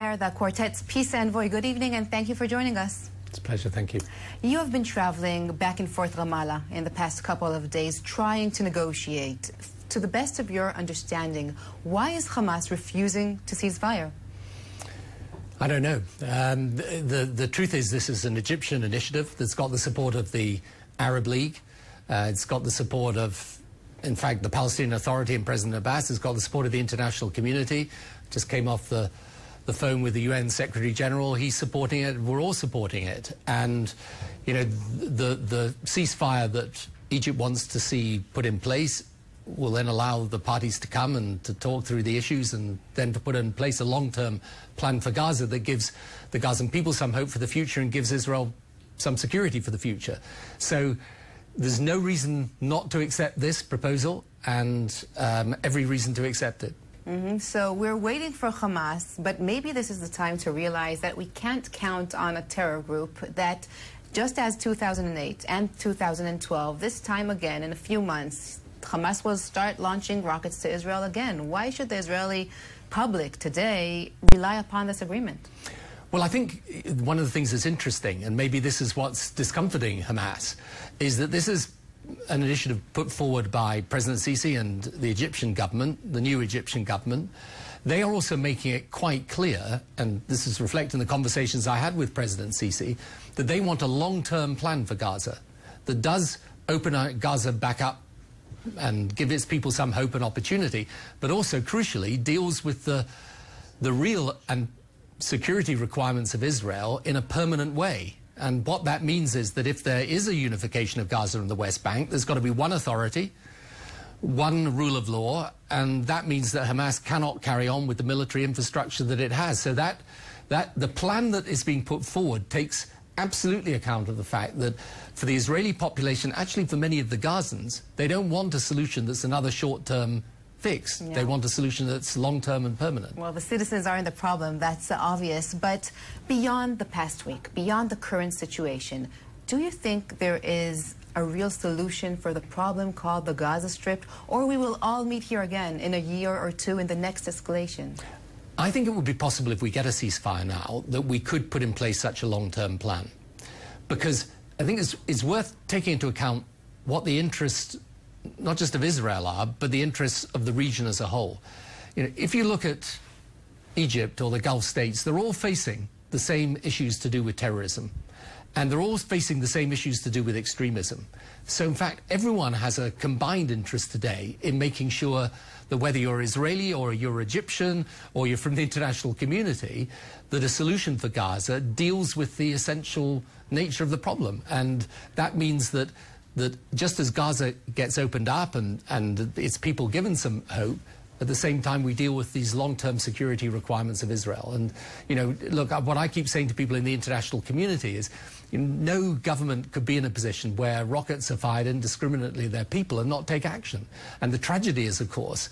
The Quartet's peace envoy, good evening and thank you for joining us. It's a pleasure, thank you. You have been traveling back and forth Ramallah in the past couple of days trying to negotiate. To the best of your understanding, why is Hamas refusing to cease fire? I don't know. The truth is this is an Egyptian initiative that's got the support of the Arab League. It's got the support of, in fact, the Palestinian Authority and President Abbas. It's got the support of the international community. Just came off the phone with the UN Secretary General. He's supporting it. We're all supporting it. And, you know, the ceasefire that Egypt wants to see put in place will then allow the parties to come and to talk through the issues and then to put in place a long-term plan for Gaza that gives the Gazan people some hope for the future and gives Israel some security for the future. So there's no reason not to accept this proposal and every reason to accept it. So we're waiting for Hamas, but maybe this is the time to realize that we can't count on a terror group that, just as 2008 and 2012, this time again in a few months, Hamas will start launching rockets to Israel again. Why should the Israeli public today rely upon this agreement? Well, I think one of the things that's interesting, and maybe this is what's discomforting Hamas, is that this is an initiative put forward by President Sisi and the Egyptian government, the new Egyptian government. They are also making it quite clear, and this is reflected in the conversations I had with President Sisi, that they want a long-term plan for Gaza that does open Gaza back up and give its people some hope and opportunity, but also, crucially, deals with the real and security requirements of Israel in a permanent way. And what that means is that if there is a unification of Gaza and the West Bank, there's got to be one authority, one rule of law, and that means that Hamas cannot carry on with the military infrastructure that it has. So that the plan that is being put forward takes absolutely account of the fact that for the Israeli population, actually for many of the Gazans, they don't want a solution that's another short-term fix. Yeah. They want a solution that's long-term and permanent. Well, the citizens aren't the problem, that's obvious. But beyond the past week, beyond the current situation, do you think there is a real solution for the problem called the Gaza Strip, or we will all meet here again in a year or two in the next escalation? I think it would be possible if we get a ceasefire now that we could put in place such a long-term plan. Because I think it's worth taking into account what the interests not just of Israel are, but the interests of the region as a whole. You know, if you look at Egypt or the Gulf states, they're all facing the same issues to do with terrorism. And they're all facing the same issues to do with extremism. So, in fact, everyone has a combined interest today in making sure that whether you're Israeli or you're Egyptian or you're from the international community, that a solution for Gaza deals with the essential nature of the problem. And that means that just as Gaza gets opened up and its people given some hope, at the same time we deal with these long-term security requirements of Israel. And, you know, look, what I keep saying to people in the international community is, you know, no government could be in a position where rockets are fired indiscriminately at their people and not take action. And the tragedy is, of course,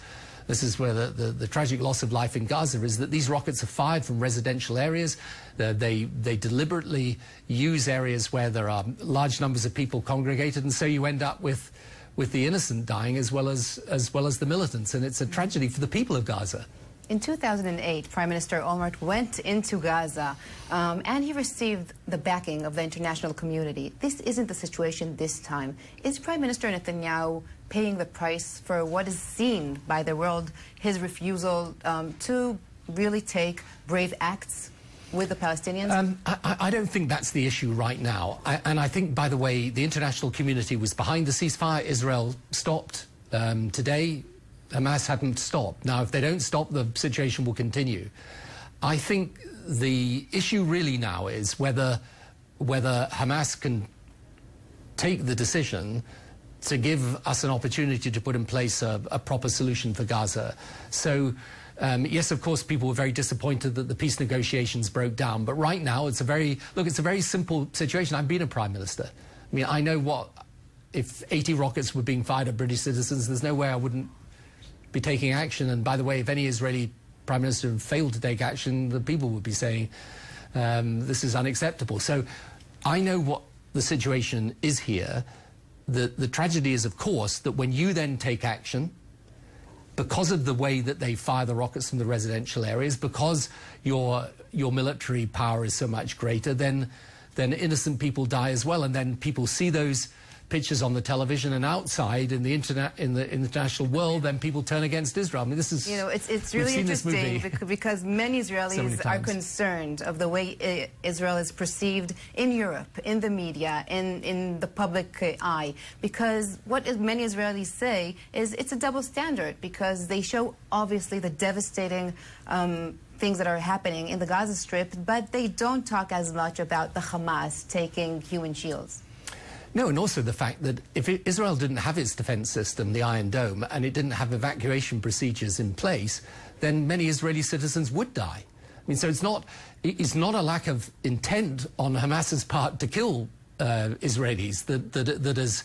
this is where the tragic loss of life in Gaza is, that these rockets are fired from residential areas. They deliberately use areas where there are large numbers of people congregated, and so you end up with the innocent dying as well as the militants. And it's a tragedy for the people of Gaza. In 2008, Prime Minister Olmert went into Gaza and he received the backing of the international community. This isn't the situation this time. Is Prime Minister Netanyahu paying the price for what is seen by the world, his refusal to really take brave acts with the Palestinians? I don't think that's the issue right now. And I think, by the way, the international community was behind the ceasefire. Israel stopped today. Hamas hadn't stopped. Now, if they don't stop, the situation will continue. I think the issue really now is whether Hamas can take the decision to give us an opportunity to put in place a proper solution for Gaza. So, yes, of course, people were very disappointed that the peace negotiations broke down. But right now, it's a very simple situation. I've been a Prime Minister. I mean, I know if 80 rockets were being fired at British citizens, there's no way I wouldn't be taking action. And by the way, if any Israeli Prime Minister had failed to take action, the people would be saying this is unacceptable. So I know what the situation is here. The tragedy is, of course, that when you then take action, because of the way that they fire the rockets from the residential areas, because your military power is so much greater, then innocent people die as well. And then people see those pictures on the television, and outside in the international world, then people turn against Israel. I mean, this is, you know, it's really interesting because many Israelis are concerned of the way Israel is perceived in Europe, in the media, in the public eye, because what many Israelis say is it's a double standard, because they show obviously the devastating things that are happening in the Gaza Strip, but they don't talk as much about the Hamas taking human shields. No, and also the fact that if Israel didn't have its defense system, the Iron Dome, and it didn't have evacuation procedures in place, then many Israeli citizens would die. I mean, so it's not a lack of intent on Hamas's part to kill Israelis that has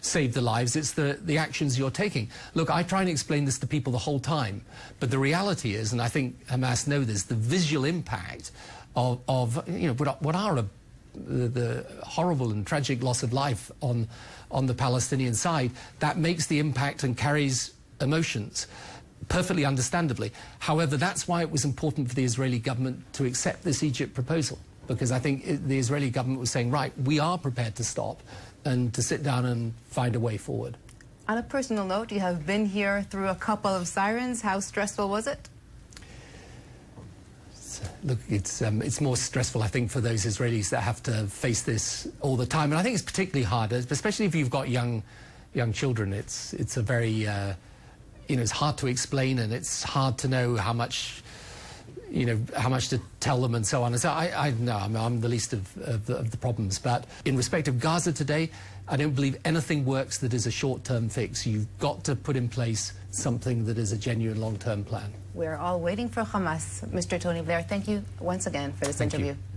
saved the lives. It's the actions you're taking. Look, I try and explain this to people the whole time, but the reality is, and I think Hamas know this, the visual impact of you know, what are the horrible and tragic loss of life on the Palestinian side, that makes the impact and carries emotions, perfectly understandably. However, that's why it was important for the Israeli government to accept this Egypt proposal, because I think the Israeli government was saying, right, we are prepared to stop and to sit down and find a way forward. On a personal note, you have been here through a couple of sirens. How stressful was it? Look, it's more stressful, I think, for those Israelis that have to face this all the time. And I think it's particularly hard, especially if you've got young children. It's a very, you know, it's hard to explain, and it's hard to know how much, you know, how much to tell them and so on. And so I know I'm the least of the problems. But in respect of Gaza today, I don't believe anything works that is a short-term fix. You've got to put in place something that is a genuine long-term plan. We're all waiting for Hamas. Mr. Tony Blair, thank you once again for this interview. You.